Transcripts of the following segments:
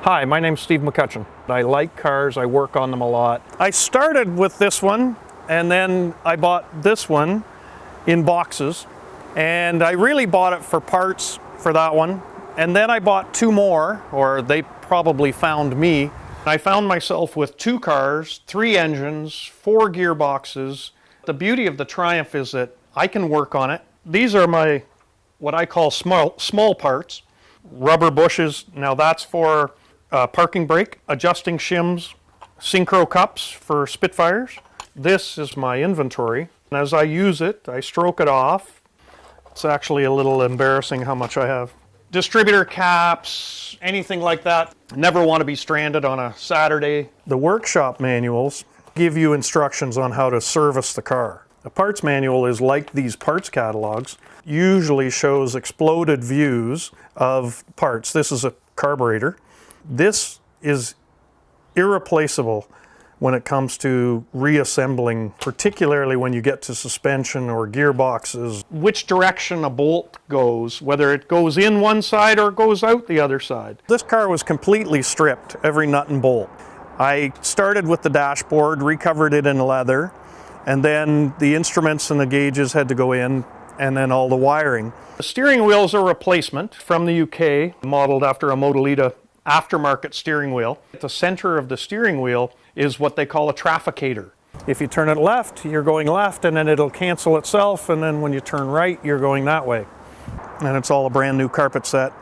Hi, my name's Steve McCutcheon. I like cars, I work on them a lot. I started with this one, and then I bought this one in boxes, and I really bought it for parts for that one. And then I bought two more, or they probably found me. I found myself with two cars, three engines, four gearboxes. The beauty of the Triumph is that I can work on it. These are my, what I call small parts. Rubber bushes, now that's for parking brake, adjusting shims, synchro cups for Spitfires. This is my inventory. And as I use it, I stroke it off. It's actually a little embarrassing how much I have. Distributor caps, anything like that. Never want to be stranded on a Saturday. The workshop manuals give you instructions on how to service the car. The parts manual is like these parts catalogs, usually shows exploded views of parts. This is a carburetor. This is irreplaceable when it comes to reassembling, particularly when you get to suspension or gearboxes. Which direction a bolt goes, whether it goes in one side or goes out the other side. This car was completely stripped, every nut and bolt. I started with the dashboard, recovered it in leather, and then the instruments and the gauges had to go in, and then all the wiring. The steering wheel is a replacement from the UK, modeled after a Modellita aftermarket steering wheel. At the center of the steering wheel is what they call a trafficator. If you turn it left, you're going left, and then it'll cancel itself, and then when you turn right, you're going that way. And it's all a brand new carpet set.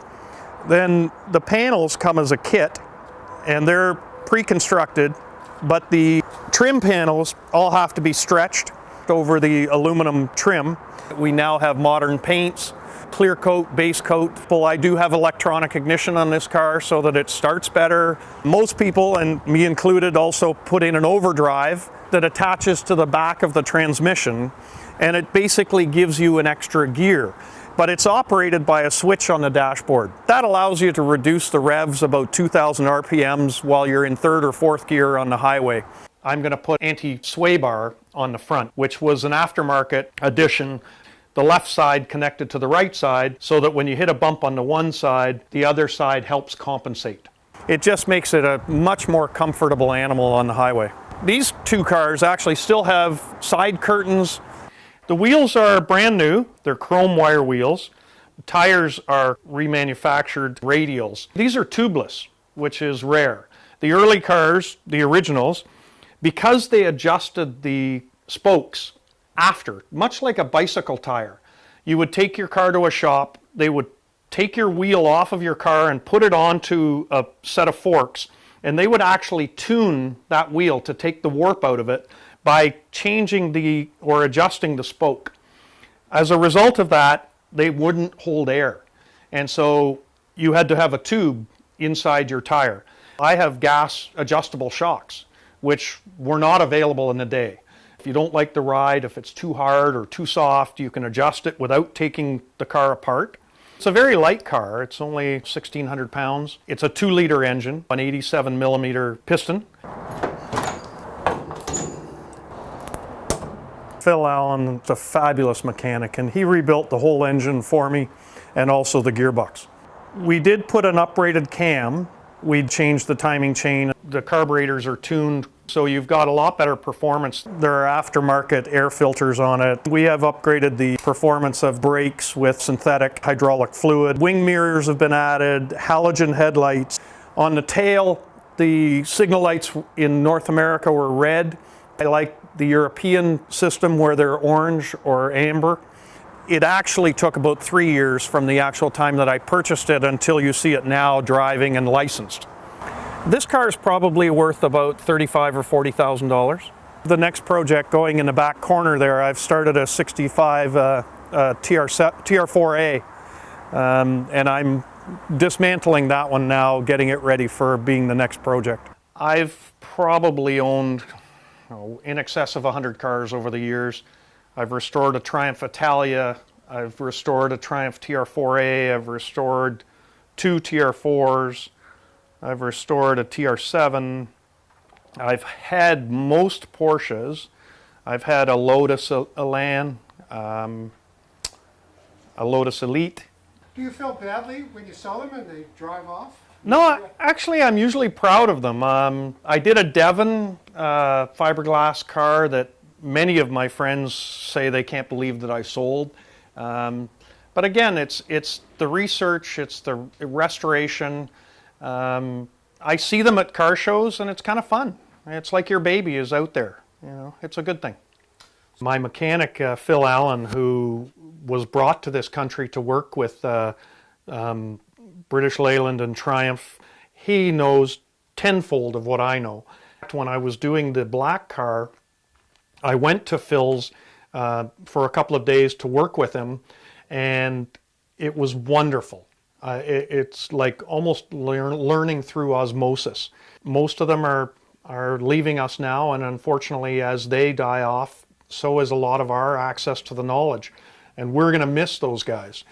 Then the panels come as a kit, and they're pre-constructed, but the trim panels all have to be stretched over the aluminum trim. We now have modern paints, clear coat, base coat. Well, I do have electronic ignition on this car so that it starts better. Most people, and me included, also put in an overdrive that attaches to the back of the transmission, and it basically gives you an extra gear. But it's operated by a switch on the dashboard. That allows you to reduce the revs about 2,000 RPMs while you're in third or fourth gear on the highway. I'm going to put anti-sway bar on the front, which was an aftermarket addition. The left side connected to the right side so that when you hit a bump on the one side, the other side helps compensate. It just makes it a much more comfortable animal on the highway. These two cars actually still have side curtains. The wheels are brand new. They're chrome wire wheels. The tires are remanufactured radials. These are tubeless, which is rare. The early cars, the originals, because they adjusted the spokes after, much like a bicycle tire, you would take your car to a shop, they would take your wheel off of your car and put it onto a set of forks, and they would actually tune that wheel to take the warp out of it by changing or adjusting the spoke. As a result of that, they wouldn't hold air, and so you had to have a tube inside your tire. I have gas adjustable shocks, which were not available in the day. If you don't like the ride, if it's too hard or too soft, you can adjust it without taking the car apart. It's a very light car. It's only 1,600 pounds. It's a 2-liter engine, an 87 millimeter piston. Phil Allen is a fabulous mechanic, and he rebuilt the whole engine for me and also the gearbox. We did put an uprated cam. We changed the timing chain. The carburetors are tuned, so you've got a lot better performance. There are aftermarket air filters on it. We have upgraded the performance of brakes with synthetic hydraulic fluid. Wing mirrors have been added, halogen headlights. On the tail, the signal lights in North America were red. I like the European system where they're orange or amber. It actually took about 3 years from the actual time that I purchased it until you see it now driving and licensed. This car is probably worth about $35,000 or $40,000. The next project going in the back corner there, I've started a 65 TR3A, and I'm dismantling that one now, getting it ready for being the next project. I've probably owned in excess of 100 cars over the years. I've restored a Triumph Italia, I've restored a Triumph TR3A, I've restored 2 TR4s, I've restored a TR7. I've had most Porsches. I've had a Lotus Elan, a Lotus Elite. Do you feel badly when you sell them and they drive off? No, actually, I'm usually proud of them. I did a Devon fiberglass car that many of my friends say they can't believe that I sold. But again, it's the research, it's the restoration. I see them at car shows, and it's kind of fun. It's like your baby is out there. You know, it's a good thing. My mechanic, Phil Allen, who was brought to this country to work with British Leyland and Triumph, he knows tenfold of what I know. When I was doing the black car, I went to Phil's for a couple of days to work with him, and it was wonderful. It's like almost learning through osmosis. Most of them are leaving us now, and unfortunately, as they die off, so is a lot of our access to the knowledge, and we're going to miss those guys.